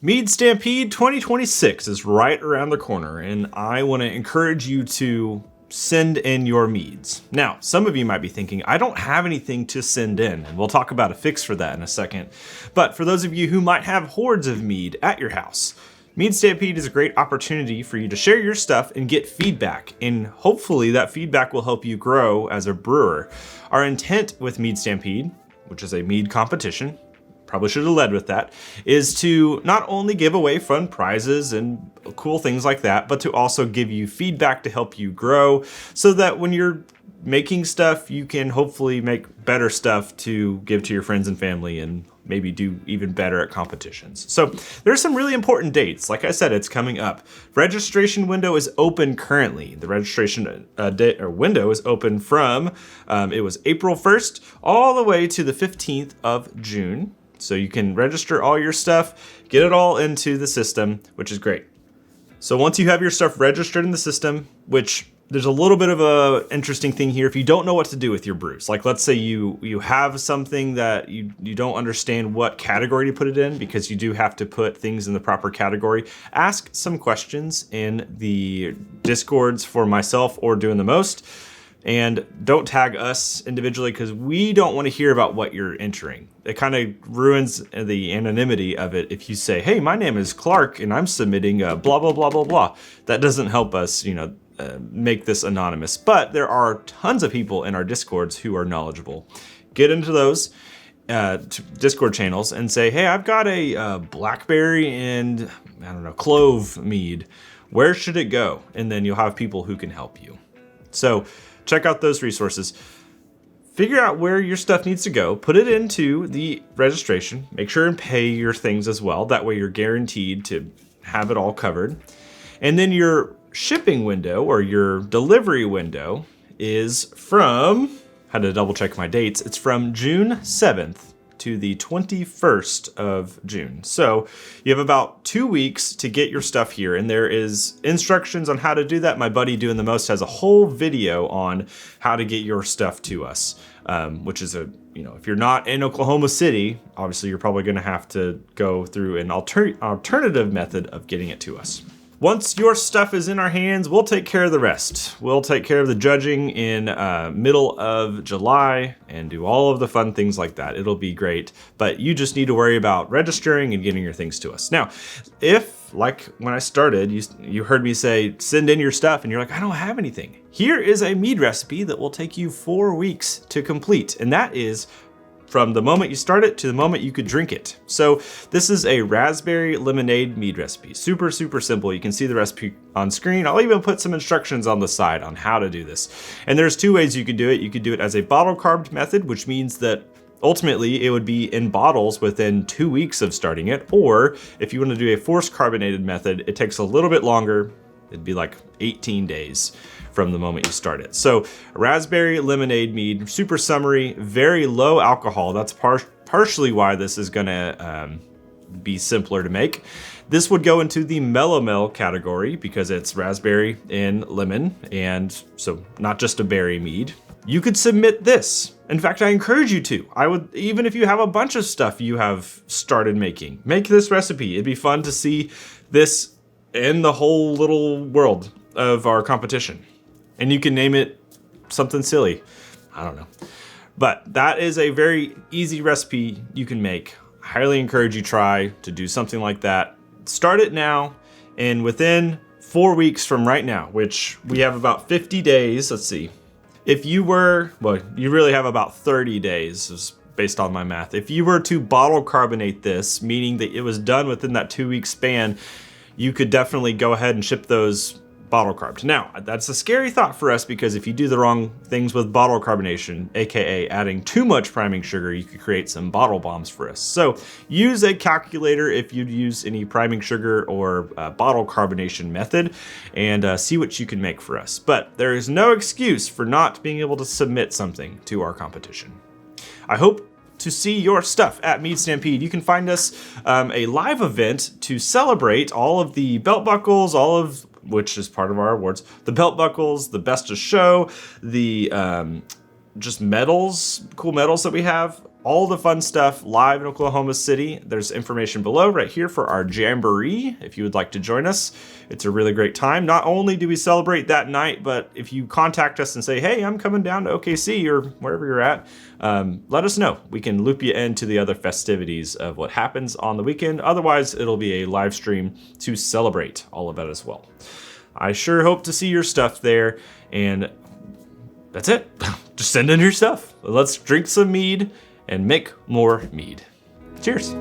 Mead Stampede 2026 is right around the corner, and I want to encourage you to send in your meads. Now, some of you might be thinking, I don't have anything to send in, and we'll talk about a fix for that in a second. But for those of you who might have hordes of mead at your house, Mead Stampede is a great opportunity for you to share your stuff and get feedback, and hopefully that feedback will help you grow as a brewer. Our intent with Mead Stampede, which is a mead competition, probably should have led with that, is to not only give away fun prizes and cool things like that, but to also give you feedback to help you grow so that when you're making stuff, you can hopefully make better stuff to give to your friends and family and maybe do even better at competitions. So there's some really important dates. Like I said, it's coming up. Registration window is open currently. The registration window is open from, it was April 1st all the way to the 15th of June. So you can register all your stuff, get it all into the system, which is great. So once you have your stuff registered in the system, which there's a little bit of a interesting thing here. If you don't know what to do with your brews, like let's say you have something that you don't understand what category to put it in, because you do have to put things in the proper category, ask some questions in the Discords for myself or Doing the Most. And don't tag us individually because we don't want to hear about what you're entering. It kind of ruins the anonymity of it if you say, hey, my name is Clark and I'm submitting blah, blah, blah, blah, blah. That doesn't help us, make this anonymous. But there are tons of people in our Discords who are knowledgeable. Get into those Discord channels and say, hey, I've got a blackberry and, clove mead. Where should it go? And then you'll have people who can help you. So check out those resources. Figure out where your stuff needs to go. Put it into the registration. Make sure and pay your things as well. That way you're guaranteed to have it all covered. And then your shipping window or your delivery window is from, had to double check my dates, it's from June 7th to the 21st of June. So you have about 2 weeks to get your stuff here, and there is instructions on how to do that. My buddy Doing the Most has a whole video on how to get your stuff to us, which is if you're not in Oklahoma City, obviously you're probably gonna have to go through an alternative method of getting it to us. Once your stuff is in our hands, we'll take care of the rest. We'll take care of the judging in middle of July and do all of the fun things like that. It'll be great, but you just need to worry about registering and getting your things to us. Now, if, like when I started, you heard me say, send in your stuff, and you're like, I don't have anything. Here is a mead recipe that will take you 4 weeks to complete, and that is from the moment you start it to the moment you could drink it. So this is a raspberry lemonade mead recipe. Super, super simple. You can see the recipe on screen. I'll even put some instructions on the side on how to do this. And there's 2 ways you could do it. You could do it as a bottle carbed method, which means that ultimately it would be in bottles within 2 weeks of starting it. Or if you want to do a forced carbonated method, it takes a little bit longer. It'd be like 18 days from the moment you start it. So raspberry lemonade mead, super summery, very low alcohol. That's partially why this is gonna be simpler to make. This would go into the mellow mel category because it's raspberry and lemon, and so not just a berry mead. You could submit this. In fact, I encourage you to. I would, even if you have a bunch of stuff you have started making, make this recipe. It'd be fun to see this in the whole little world of our competition. And you can name it something silly. I don't know. But that is a very easy recipe you can make. I highly encourage you try to do something like that. Start it now, and within 4 weeks from right now, which we have about 50 days, let's see. If you were, you really have about 30 days is based on my math. If you were to bottle carbonate this, meaning that it was done within that 2 week span, you could definitely go ahead and ship those bottle carbed. Now, that's a scary thought for us because if you do the wrong things with bottle carbonation, aka adding too much priming sugar, you could create some bottle bombs for us. So use a calculator if you'd use any priming sugar or bottle carbonation method, and see what you can make for us. But there is no excuse for not being able to submit something to our competition. I hope to see your stuff at Mead Stampede. You can find us a live event to celebrate all of the belt buckles, which is part of our awards, the belt buckles, the best of show, the just medals, cool medals that we have, all the fun stuff live in Oklahoma City. There's information below right here for our Jamboree if you would like to join us. It's a really great time. Not only do we celebrate that night, but if you contact us and say, hey, I'm coming down to OKC or wherever you're at, let us know. We can loop you into the other festivities of what happens on the weekend. Otherwise, it'll be a live stream to celebrate all of that as well. I sure hope to see your stuff there, and that's it. Just send in your stuff. Let's drink some mead and make more mead. Cheers.